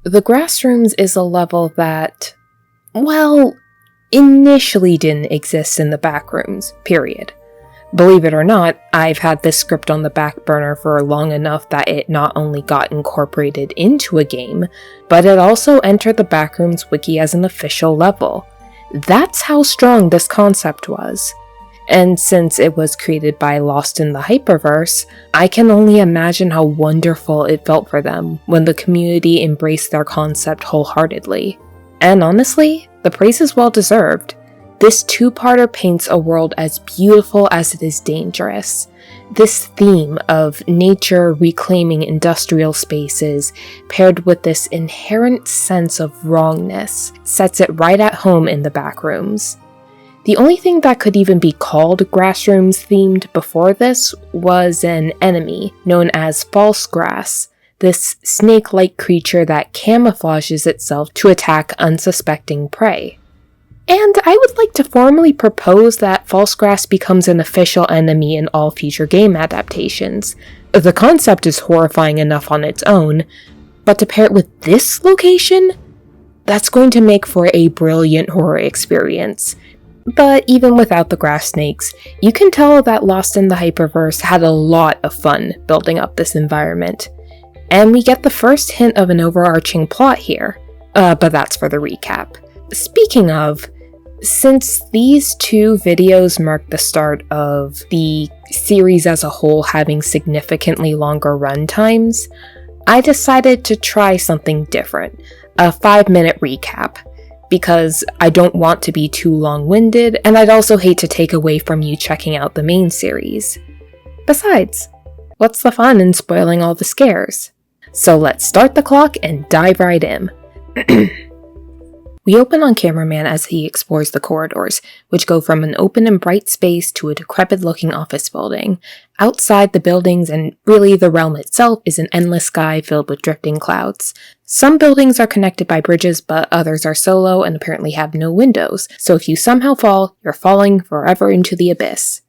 The Grassrooms is a level that, well, initially didn't exist in the Backrooms, period. Believe it or not, I've had this script on the back burner for long enough that it not only got incorporated into a game, but it also entered the Backrooms wiki as an official level. That's how strong this concept was. And since it was created by Lost in the Hyperverse, I can only imagine how wonderful it felt for them when the community embraced their concept wholeheartedly. And honestly, the praise is well deserved. This two-parter paints a world as beautiful as it is dangerous. This theme of nature reclaiming industrial spaces, paired with this inherent sense of wrongness, sets it right at home in the Backrooms. The only thing that could even be called Grassrooms themed before this was an enemy known as False Grass, this snake-like creature that camouflages itself to attack unsuspecting prey. And I would like to formally propose that False Grass becomes an official enemy in all future game adaptations. The concept is horrifying enough on its own, but to pair it with this location? That's going to make for a brilliant horror experience. But even without the grass snakes, you can tell that Lost in the Hyperverse had a lot of fun building up this environment. And we get the first hint of an overarching plot here, but that's for the recap. Speaking of, since these two videos mark the start of the series as a whole having significantly longer run times, I decided to try something different, a 5-minute recap, because I don't want to be too long-winded, and I'd also hate to take away from you checking out the main series. Besides, what's the fun in spoiling all the scares? So let's start the clock and dive right in. We open on Cameraman as he explores the corridors, which go from an open and bright space to a decrepit-looking office building. Outside the buildings, and really the realm itself, is an endless sky filled with drifting clouds. Some buildings are connected by bridges, but others are solo and apparently have no windows, so if you somehow fall, you're falling forever into the abyss.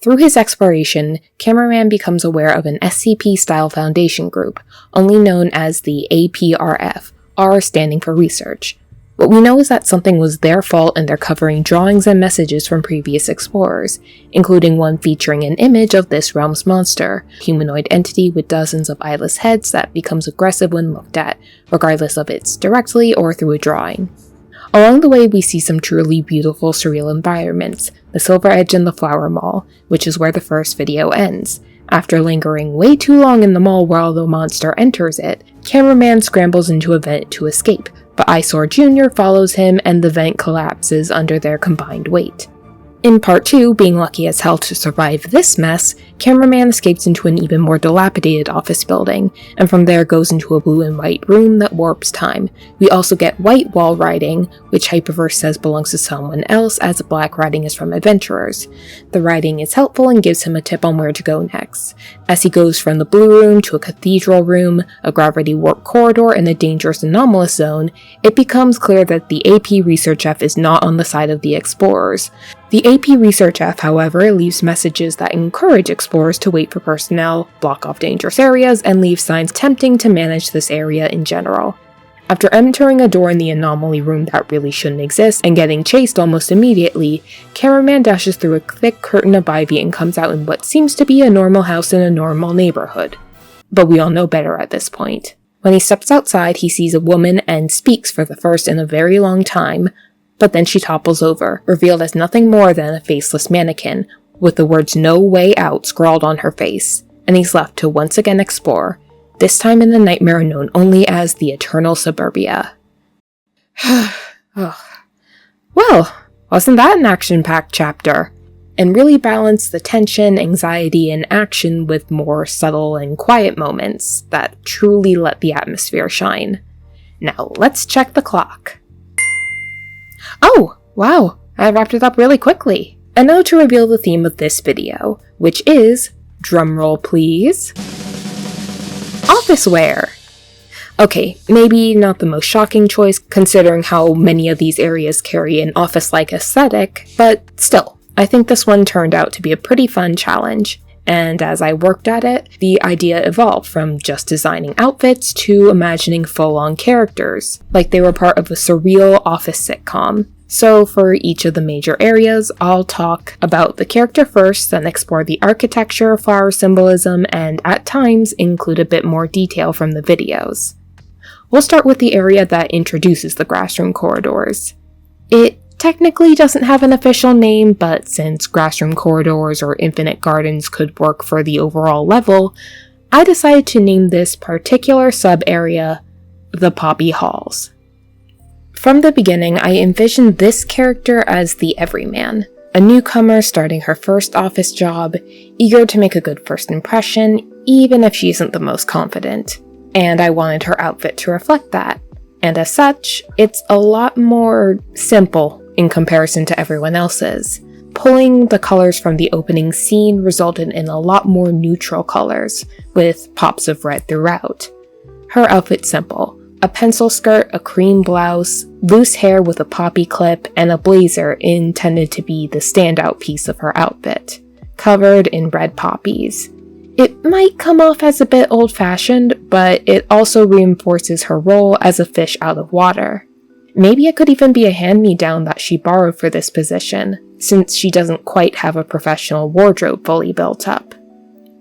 Through his exploration, Cameraman becomes aware of an SCP-style Foundation group, only known as the APRF, R standing for Research. What we know is that something was their fault and they're covering drawings and messages from previous explorers, including one featuring an image of this realm's monster, a humanoid entity with dozens of eyeless heads that becomes aggressive when looked at, regardless of it's directly or through a drawing. Along the way, we see some truly beautiful surreal environments, the Silver Edge and the Flower Mall, which is where the first video ends. After lingering way too long in the mall while the monster enters it, Cameraman scrambles into a vent to escape, but Eyesore Jr. follows him and the vent collapses under their combined weight. In part 2, being lucky as hell to survive this mess, Cameraman escapes into an even more dilapidated office building, and from there goes into a blue and white room that warps time. We also get white wall writing, which Hyperverse says belongs to someone else, as black writing is from adventurers. The writing is helpful and gives him a tip on where to go next. As he goes from the blue room to a cathedral room, a gravity warp corridor, and a dangerous anomalous zone, it becomes clear that the AP Research F is not on the side of the explorers. The AP Research F, however, leaves messages that encourage explorers to wait for personnel, block off dangerous areas, and leave signs attempting to manage this area in general. After entering a door in the Anomaly Room that really shouldn't exist and getting chased almost immediately, Cameraman dashes through a thick curtain of ivy and comes out in what seems to be a normal house in a normal neighborhood. But we all know better at this point. When he steps outside, he sees a woman and speaks for the first in a very long time, but then she topples over, revealed as nothing more than a faceless mannequin, with the words "No Way Out" scrawled on her face, and he's left to once again explore, this time in the nightmare known only as the Eternal Suburbia. Well, wasn't that an action-packed chapter? And really balanced the tension, anxiety, and action with more subtle and quiet moments that truly let the atmosphere shine. Now let's check the clock. Oh, wow, I wrapped it up really quickly. And now to reveal the theme of this video, which is, drumroll please, office wear. Okay, maybe not the most shocking choice considering how many of these areas carry an office-like aesthetic, but still, I think this one turned out to be a pretty fun challenge. And as I worked at it, the idea evolved from just designing outfits to imagining full-on characters, like they were part of a surreal office sitcom. So for each of the major areas, I'll talk about the character first, then explore the architecture, flower symbolism, and at times include a bit more detail from the videos. We'll start with the area that introduces the Grassroom corridors. It technically doesn't have an official name, but since Grassroom corridors or infinite gardens could work for the overall level, I decided to name this particular sub-area the Poppy Halls. From the beginning, I envisioned this character as the everyman, a newcomer starting her first office job, eager to make a good first impression, even if she isn't the most confident. And I wanted her outfit to reflect that. And as such, it's a lot more simple in comparison to everyone else's. Pulling the colors from the opening scene resulted in a lot more neutral colors, with pops of red throughout. Her outfit's simple. A pencil skirt, a cream blouse, loose hair with a poppy clip, and a blazer intended to be the standout piece of her outfit, covered in red poppies. It might come off as a bit old-fashioned, but it also reinforces her role as a fish out of water. Maybe it could even be a hand-me-down that she borrowed for this position, since she doesn't quite have a professional wardrobe fully built up.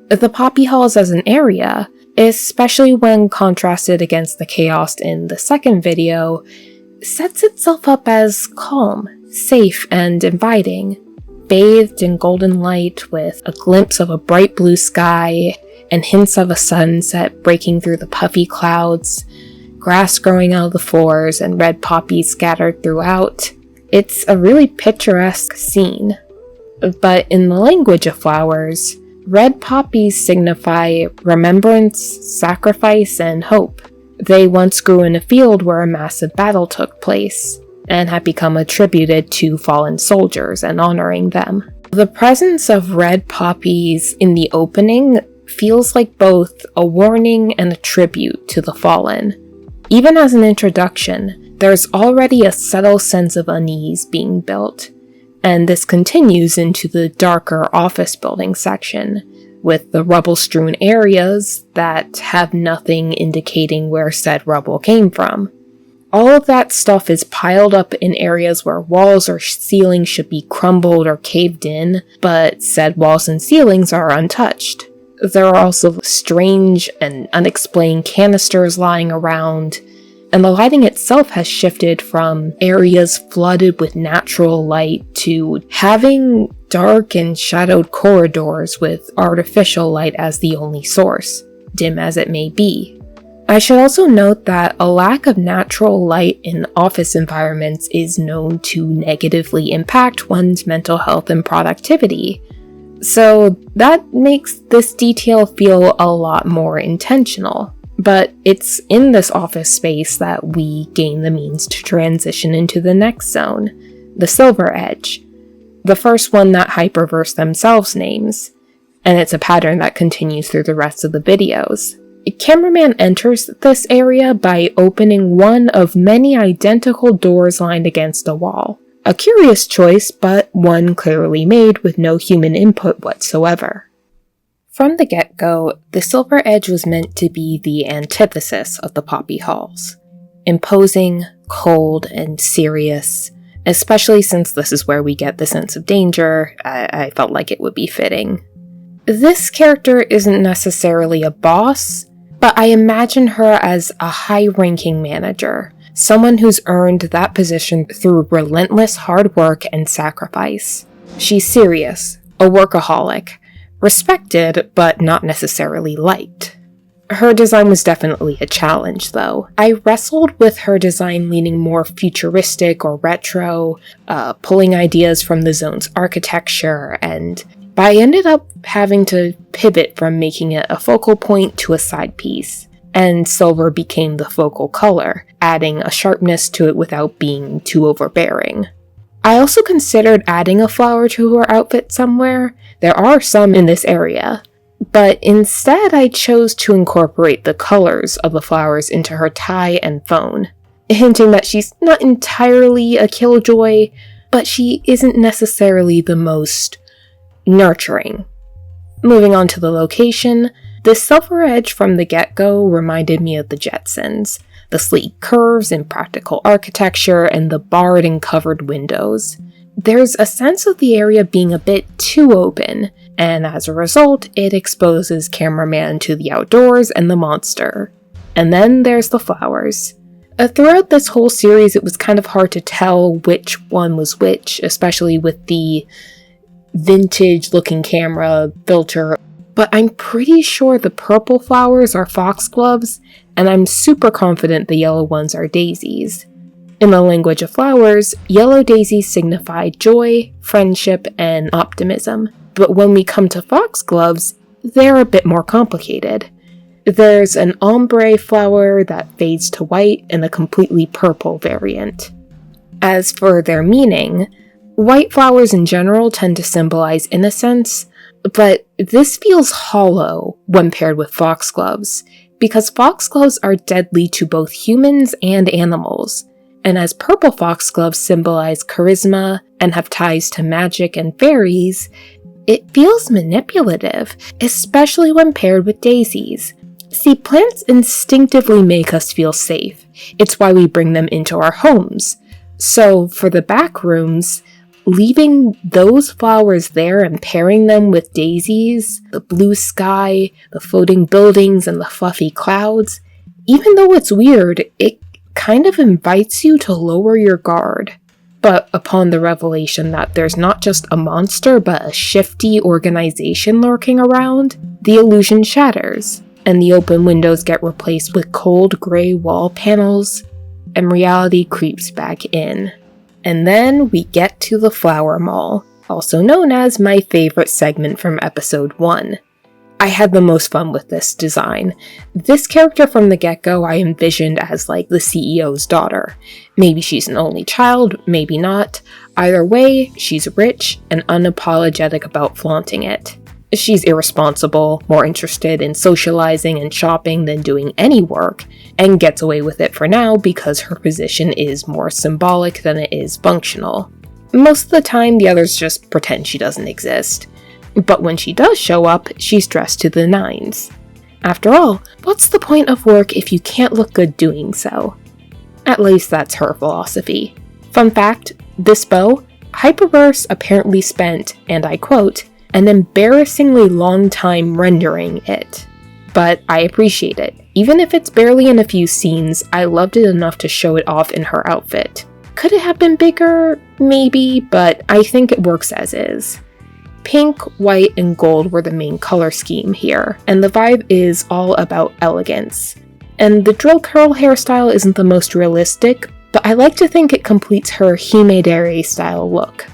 The Poppy Halls as an area, especially when contrasted against the chaos in the second video, sets itself up as calm, safe, and inviting. Bathed in golden light with a glimpse of a bright blue sky and hints of a sunset breaking through the puffy clouds, grass growing out of the floors and red poppies scattered throughout. It's a really picturesque scene. But in the language of flowers, red poppies signify remembrance, sacrifice, and hope. They once grew in a field where a massive battle took place, and have become attributed to fallen soldiers and honoring them. The presence of red poppies in the opening feels like both a warning and a tribute to the fallen. Even as an introduction, there's already a subtle sense of unease being built, and this continues into the darker office building section, with the rubble-strewn areas that have nothing indicating where said rubble came from. All of that stuff is piled up in areas where walls or ceilings should be crumbled or caved in, but said walls and ceilings are untouched. There are also strange and unexplained canisters lying around, and the lighting itself has shifted from areas flooded with natural light to having dark and shadowed corridors with artificial light as the only source, dim as it may be. I should also note that a lack of natural light in office environments is known to negatively impact one's mental health and productivity, so that makes this detail feel a lot more intentional. But it's in this office space that we gain the means to transition into the next zone, the Silver Edge, the first one that Hyperverse themselves names, and it's a pattern that continues through the rest of the videos. Cameraman enters this area by opening one of many identical doors lined against a wall. A curious choice, but one clearly made with no human input whatsoever. From the get-go, the Silver Edge was meant to be the antithesis of the Poppy Halls. Imposing, cold, and serious, especially since this is where we get the sense of danger, I felt like it would be fitting. This character isn't necessarily a boss, but I imagine her as a high-ranking manager, someone who's earned that position through relentless hard work and sacrifice. She's serious, a workaholic, respected but not necessarily liked. Her design was definitely a challenge, though. I wrestled with her design leaning more futuristic or retro, pulling ideas from the zone's architecture, but I ended up having to pivot from making it a focal point to a side piece, and silver became the focal color, adding a sharpness to it without being too overbearing. I also considered adding a flower to her outfit somewhere. There are some in this area, but instead I chose to incorporate the colors of the flowers into her tie and phone, hinting that she's not entirely a killjoy, but she isn't necessarily the most nurturing. Moving on to the location, the silver edge from the get-go reminded me of the Jetsons, the sleek curves and practical architecture and the barred and covered windows. There's a sense of the area being a bit too open, and as a result, it exposes cameraman to the outdoors and the monster. And then there's the flowers. Throughout this whole series, it was kind of hard to tell which one was which, especially with the vintage-looking camera filter, but I'm pretty sure the purple flowers are foxgloves, and I'm super confident the yellow ones are daisies. In the language of flowers, yellow daisies signify joy, friendship, and optimism, but when we come to foxgloves, they're a bit more complicated. There's an ombre flower that fades to white and a completely purple variant. As for their meaning, white flowers in general tend to symbolize innocence, but this feels hollow when paired with foxgloves, because foxgloves are deadly to both humans and animals, and as purple foxgloves symbolize charisma and have ties to magic and fairies, it feels manipulative, especially when paired with daisies. See, plants instinctively make us feel safe. It's why we bring them into our homes. So, for the back rooms, leaving those flowers there and pairing them with daisies, the blue sky, the floating buildings, and the fluffy clouds, even though it's weird, it kind of invites you to lower your guard. But upon the revelation that there's not just a monster, but a shifty organization lurking around, the illusion shatters, and the open windows get replaced with cold gray wall panels, and reality creeps back in. And then we get to the Flower Mall, also known as my favorite segment from episode 1. I had the most fun with this design. This character from the get-go I envisioned as like the CEO's daughter. Maybe she's an only child, maybe not. Either way, she's rich and unapologetic about flaunting it. She's irresponsible, more interested in socializing and shopping than doing any work, and gets away with it for now because her position is more symbolic than it is functional. Most of the time, the others just pretend she doesn't exist. But when she does show up, she's dressed to the nines. After all, what's the point of work if you can't look good doing so? At least that's her philosophy. Fun fact, this bow, Hyperverse apparently spent, and I quote, an embarrassingly long time rendering it. But I appreciate it. Even if it's barely in a few scenes, I loved it enough to show it off in her outfit. Could it have been bigger? Maybe, but I think it works as is. Pink, white, and gold were the main color scheme here, and the vibe is all about elegance. And the drill curl hairstyle isn't the most realistic, but I like to think it completes her Himedare style look.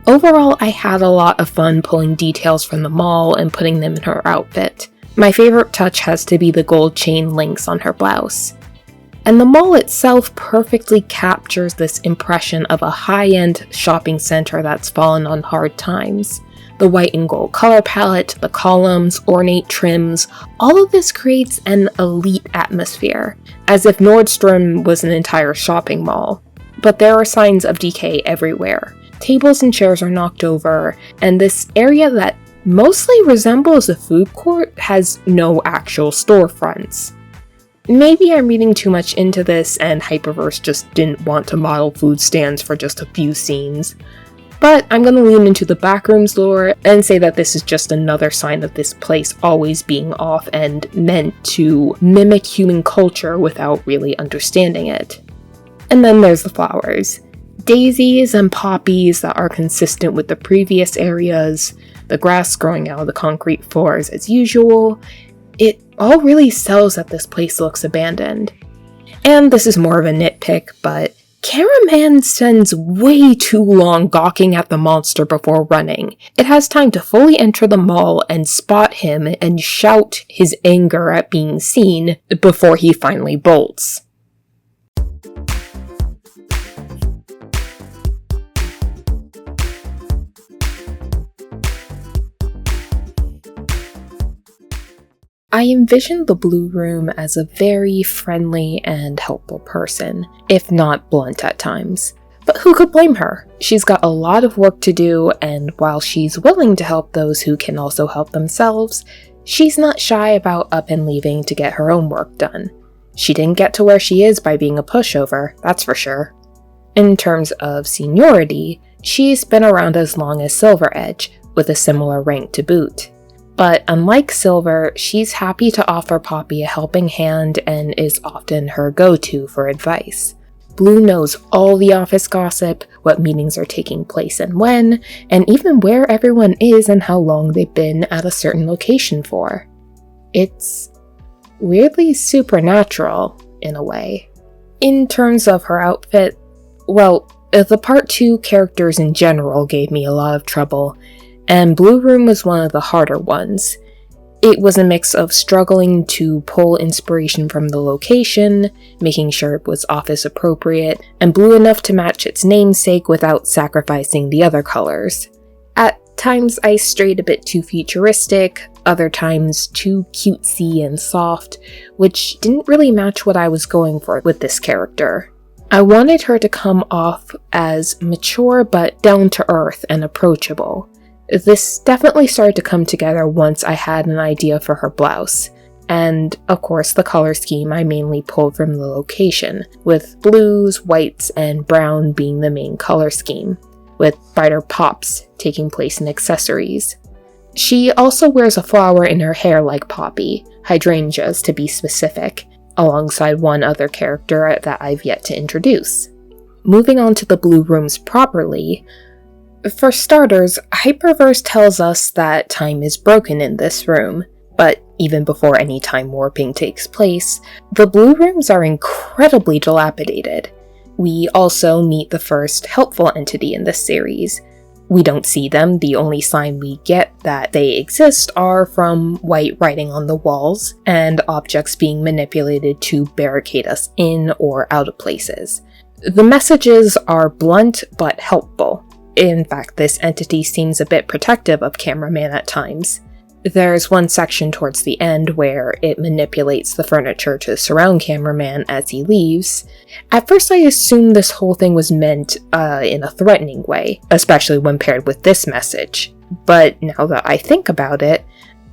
Overall, I had a lot of fun pulling details from the mall and putting them in her outfit. My favorite touch has to be the gold chain links on her blouse. And the mall itself perfectly captures this impression of a high-end shopping center that's fallen on hard times. The white and gold color palette, the columns, ornate trims, all of this creates an elite atmosphere, as if Nordstrom was an entire shopping mall. But there are signs of decay everywhere. Tables and chairs are knocked over, and this area that mostly resembles a food court has no actual storefronts. Maybe I'm reading too much into this and Hyperverse just didn't want to model food stands for just a few scenes. But I'm gonna lean into the backrooms lore and say that this is just another sign of this place always being off and meant to mimic human culture without really understanding it. And then there's the flowers. Daisies and poppies that are consistent with the previous areas, the grass growing out of the concrete floors as usual. It all really sells that this place looks abandoned. And this is more of a nitpick, but cameraman spends way too long gawking at the monster before running. It has time to fully enter the mall and spot him and shout his anger at being seen before he finally bolts. I envisioned the Blue Room as a very friendly and helpful person, if not blunt at times. But who could blame her? She's got a lot of work to do, and while she's willing to help those who can also help themselves, she's not shy about up and leaving to get her own work done. She didn't get to where she is by being a pushover, that's for sure. In terms of seniority, she's been around as long as Silver Edge, with a similar rank to boot. But unlike Silver, she's happy to offer Poppy a helping hand and is often her go-to for advice. Blue knows all the office gossip, what meetings are taking place and when, and even where everyone is and how long they've been at a certain location for. It's weirdly supernatural, in a way. In terms of her outfit, well, the Part 2 characters in general gave me a lot of trouble, and Blue Room was one of the harder ones. It was a mix of struggling to pull inspiration from the location, making sure it was office appropriate, and blue enough to match its namesake without sacrificing the other colors. At times I strayed a bit too futuristic, other times too cutesy and soft, which didn't really match what I was going for with this character. I wanted her to come off as mature but down-to-earth and approachable. This definitely started to come together once I had an idea for her blouse, and of course the color scheme I mainly pulled from the location, with blues, whites, and brown being the main color scheme, with brighter pops taking place in accessories. She also wears a flower in her hair like Poppy, hydrangeas to be specific, alongside one other character that I've yet to introduce. Moving on to the Blue Rooms properly, for starters, Hyperverse tells us that time is broken in this room, but even before any time warping takes place, the Blue Rooms are incredibly dilapidated. We also meet the first helpful entity in this series. We don't see them, the only sign we get that they exist are from white writing on the walls, and objects being manipulated to barricade us in or out of places. The messages are blunt but helpful. In fact, this entity seems a bit protective of Cameraman at times. There's one section towards the end where it manipulates the furniture to surround Cameraman as he leaves. At first I assumed this whole thing was meant in a threatening way, especially when paired with this message. But now that I think about it,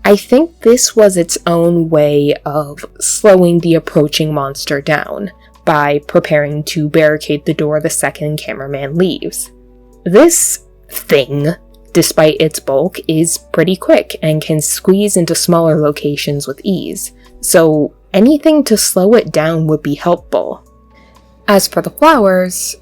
I think this was its own way of slowing the approaching monster down, by preparing to barricade the door the second Cameraman leaves. This thing, despite its bulk, is pretty quick and can squeeze into smaller locations with ease, so anything to slow it down would be helpful. As for the flowers,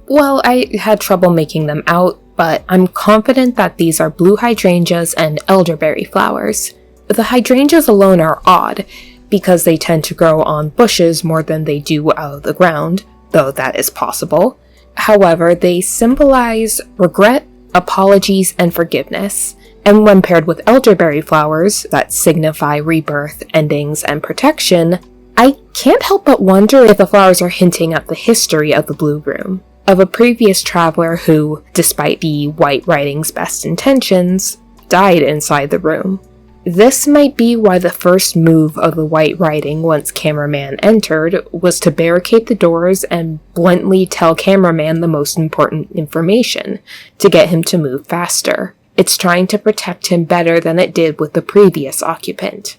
well, I had trouble making them out, but I'm confident that these are blue hydrangeas and elderberry flowers. The hydrangeas alone are odd, because they tend to grow on bushes more than they do out of the ground, though that is possible. However, they symbolize regret, apologies, and forgiveness, and when paired with elderberry flowers that signify rebirth, endings, and protection, I can't help but wonder if the flowers are hinting at the history of the Blue Room, of a previous traveler who, despite the white writing's best intentions, died inside the room. This might be why the first move of the white writing once Cameraman entered was to barricade the doors and bluntly tell Cameraman the most important information, to get him to move faster. It's trying to protect him better than it did with the previous occupant.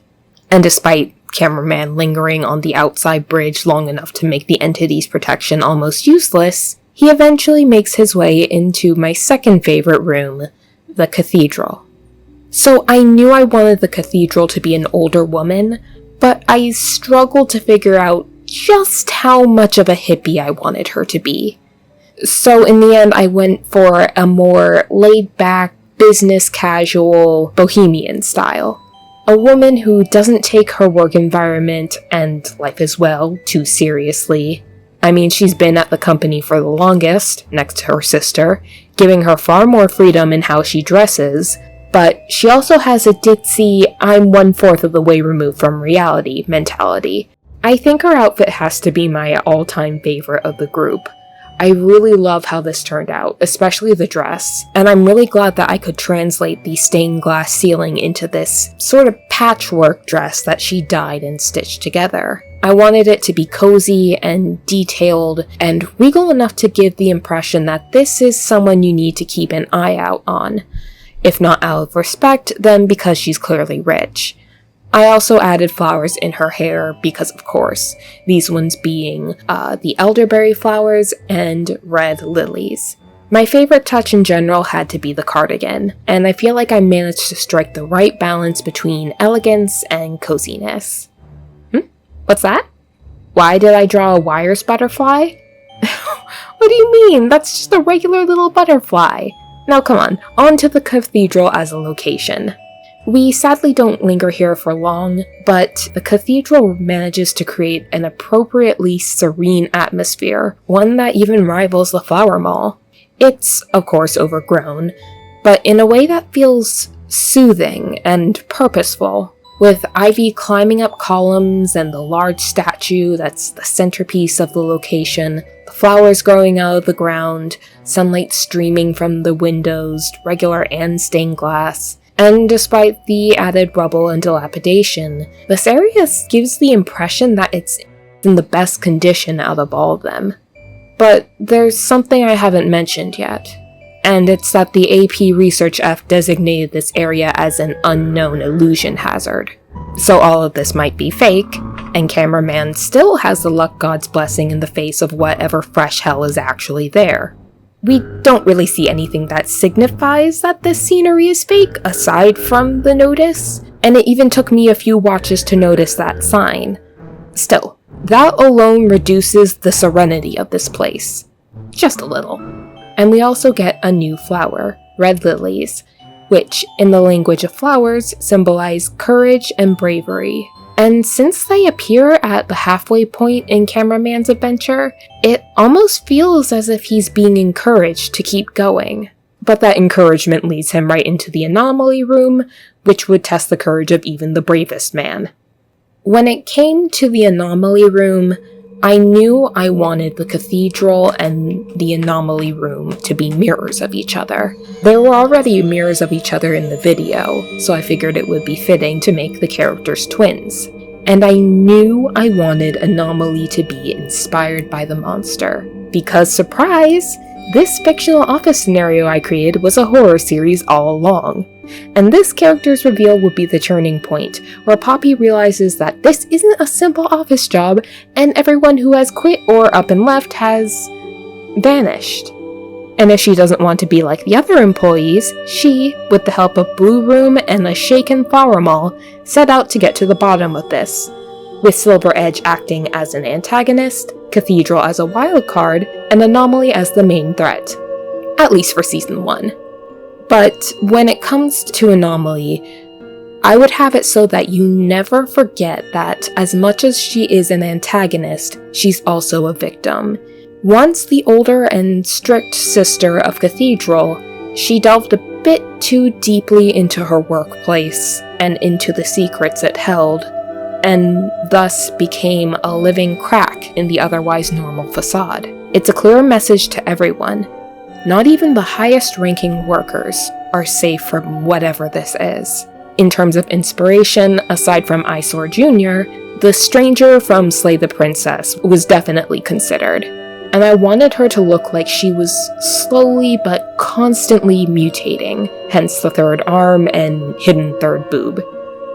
And despite Cameraman lingering on the outside bridge long enough to make the entity's protection almost useless, he eventually makes his way into my second favorite room, the Cathedral. So I knew I wanted the Cathedral to be an older woman, but I struggled to figure out just how much of a hippie I wanted her to be. So in the end, I went for a more laid-back, business casual, bohemian style. A woman who doesn't take her work environment, and life as well, too seriously. I mean, she's been at the company for the longest, next to her sister, giving her far more freedom in how she dresses, but she also has a ditzy, I'm 1/4 of the way removed from reality mentality. I think her outfit has to be my all-time favorite of the group. I really love how this turned out, especially the dress, and I'm really glad that I could translate the stained glass ceiling into this sort of patchwork dress that she dyed and stitched together. I wanted it to be cozy and detailed and regal enough to give the impression that this is someone you need to keep an eye out on. If not out of respect, then because she's clearly rich. I also added flowers in her hair because, of course, these ones being the elderberry flowers and red lilies. My favorite touch in general had to be the cardigan, and I feel like I managed to strike the right balance between elegance and coziness. What's that? Why did I draw a wires butterfly? What do you mean? That's just a regular little butterfly. Now come on to the cathedral as a location. We sadly don't linger here for long, but the cathedral manages to create an appropriately serene atmosphere, one that even rivals the flower mall. It's, of course, overgrown, but in a way that feels soothing and purposeful, with ivy climbing up columns and the large statue that's the centerpiece of the location, the flowers growing out of the ground, sunlight streaming from the windows, regular and stained glass. And despite the added rubble and dilapidation, this area gives the impression that it's in the best condition out of all of them. But there's something I haven't mentioned yet, and it's that the AP Research F designated this area as an unknown illusion hazard. So all of this might be fake, and Cameraman still has the luck god's blessing in the face of whatever fresh hell is actually there. We don't really see anything that signifies that this scenery is fake, aside from the notice, and it even took me a few watches to notice that sign. Still, that alone reduces the serenity of this place. Just a little. And we also get a new flower, red lilies, which, in the language of flowers, symbolize courage and bravery. And since they appear at the halfway point in Cameraman's adventure, it almost feels as if he's being encouraged to keep going. But that encouragement leads him right into the Anomaly Room, which would test the courage of even the bravest man. When it came to the Anomaly Room, I knew I wanted the Cathedral and the Anomaly Room to be mirrors of each other. There were already mirrors of each other in the video, so I figured it would be fitting to make the characters twins. And I knew I wanted Anomaly to be inspired by the monster, because, surprise, this fictional office scenario I created was a horror series all along. And this character's reveal would be the turning point, where Poppy realizes that this isn't a simple office job, and everyone who has quit or up and left has vanished. And if she doesn't want to be like the other employees, she, with the help of Blue Room and a shaken flower mall, set out to get to the bottom of this, with Silver Edge acting as an antagonist, Cathedral as a wild card, and Anomaly as the main threat. At least for Season 1. But when it comes to Anomaly, I would have it so that you never forget that as much as she is an antagonist, she's also a victim. Once the older and strict sister of Cathedral, she delved a bit too deeply into her workplace and into the secrets it held, and thus became a living crack in the otherwise normal facade. It's a clear message to everyone. Not even the highest ranking workers are safe from whatever this is. In terms of inspiration, aside from Eyesore Jr., the stranger from Slay the Princess was definitely considered. And I wanted her to look like she was slowly but constantly mutating, hence the third arm and hidden third boob.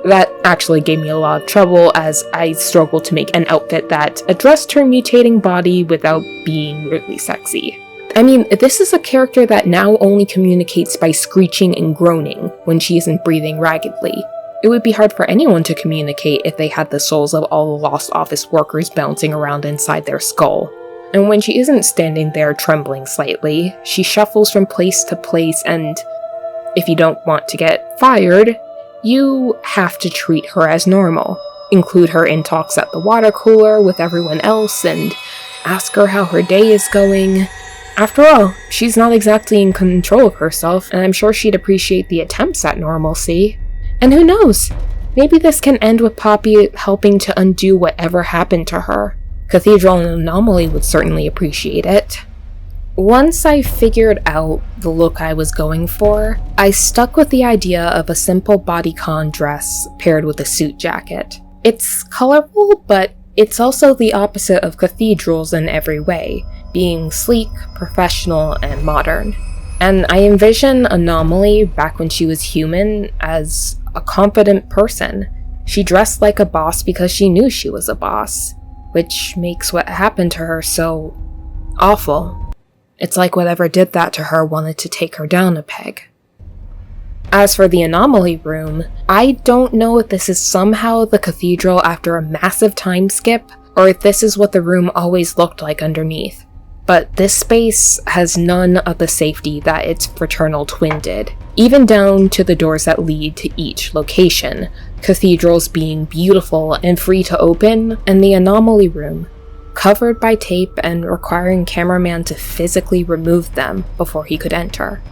That actually gave me a lot of trouble as I struggled to make an outfit that addressed her mutating body without being really sexy. I mean, this is a character that now only communicates by screeching and groaning when she isn't breathing raggedly. It would be hard for anyone to communicate if they had the souls of all the lost office workers bouncing around inside their skull. And when she isn't standing there trembling slightly, she shuffles from place to place, and if you don't want to get fired, you have to treat her as normal. Include her in talks at the water cooler with everyone else, and ask her how her day is going. After all, she's not exactly in control of herself, and I'm sure she'd appreciate the attempts at normalcy. And who knows? Maybe this can end with Poppy helping to undo whatever happened to her. Cathedral and Anomaly would certainly appreciate it. Once I figured out the look I was going for, I stuck with the idea of a simple bodycon dress paired with a suit jacket. It's colorful, but it's also the opposite of cathedrals in every way, being sleek, professional, and modern. And I envision Anomaly, back when she was human, as a competent person. She dressed like a boss because she knew she was a boss, which makes what happened to her so awful. It's like whatever did that to her wanted to take her down a peg. As for the Anomaly Room, I don't know if this is somehow the cathedral after a massive time skip, or if this is what the room always looked like underneath. But this space has none of the safety that its fraternal twin did, even down to the doors that lead to each location, cathedrals being beautiful and free to open, and the Anomaly Room, covered by tape and requiring cameraman to physically remove them before he could enter.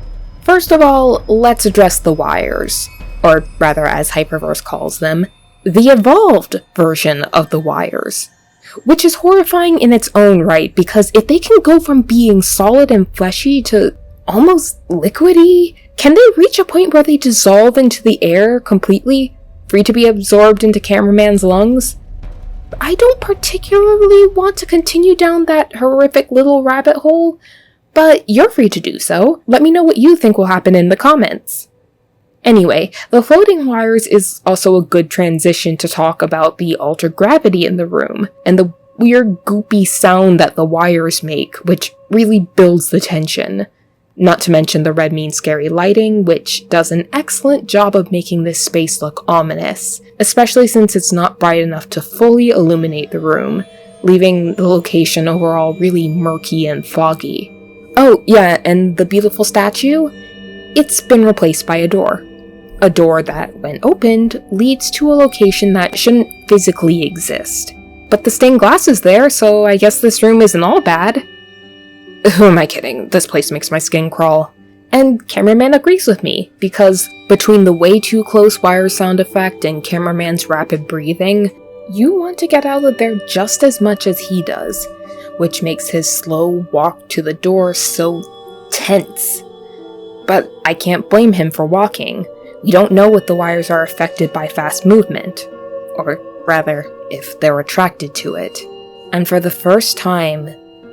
First of all, let's address the wires, or rather as Hyperverse calls them, the evolved version of the wires. Which is horrifying in its own right, because if they can go from being solid and fleshy to almost liquidy, can they reach a point where they dissolve into the air completely, free to be absorbed into cameraman's lungs? I don't particularly want to continue down that horrific little rabbit hole, but you're free to do so. Let me know what you think will happen in the comments. Anyway, the floating wires is also a good transition to talk about the altered gravity in the room, and the weird goopy sound that the wires make, which really builds the tension. Not to mention the red mean scary lighting, which does an excellent job of making this space look ominous, especially since it's not bright enough to fully illuminate the room, leaving the location overall really murky and foggy. Oh yeah, and the beautiful statue? It's been replaced by a door. A door that, when opened, leads to a location that shouldn't physically exist. But the stained glass is there, so I guess this room isn't all bad. Who am I kidding? This place makes my skin crawl. And cameraman agrees with me, because between the way too close wire sound effect and cameraman's rapid breathing, you want to get out of there just as much as he does, which makes his slow walk to the door so tense. But I can't blame him for walking. We don't know if the wires are affected by fast movement, or rather, if they're attracted to it. And for the first time,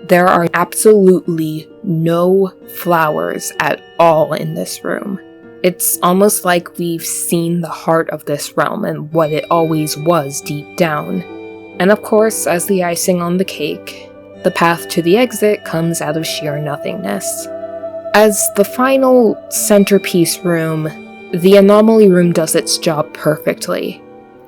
there are absolutely no flowers at all in this room. It's almost like we've seen the heart of this realm and what it always was deep down. And of course, as the icing on the cake, the path to the exit comes out of sheer nothingness. As the final centerpiece room, the Anomaly Room does its job perfectly,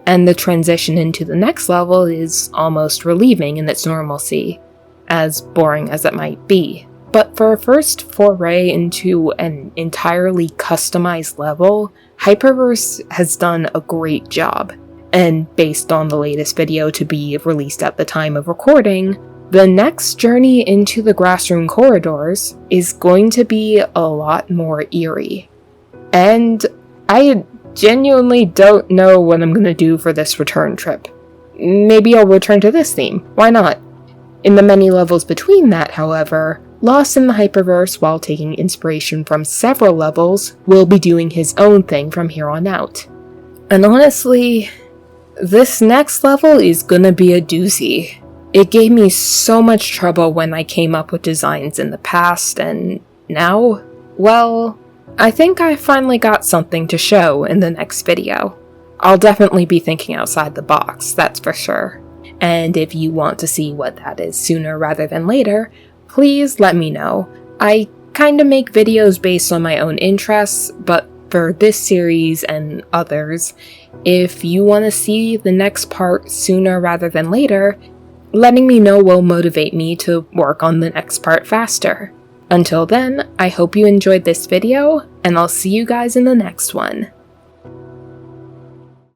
and the transition into the next level is almost relieving in its normalcy, as boring as it might be. But for a first foray into an entirely customized level, Hyperverse has done a great job, and based on the latest video to be released at the time of recording, the next journey into the Grassroom corridors is going to be a lot more eerie. And I genuinely don't know what I'm gonna do for this return trip. Maybe I'll return to this theme, why not? In the many levels between that, however, lost in the Hyperverse while taking inspiration from several levels, will be doing his own thing from here on out. And honestly, this next level is gonna be a doozy. It gave me so much trouble when I came up with designs in the past, and now, well, I think I finally got something to show in the next video. I'll definitely be thinking outside the box, that's for sure. And if you want to see what that is sooner rather than later, please let me know. I kinda make videos based on my own interests, but for this series and others, if you want to see the next part sooner rather than later, letting me know will motivate me to work on the next part faster. Until then, I hope you enjoyed this video, and I'll see you guys in the next one.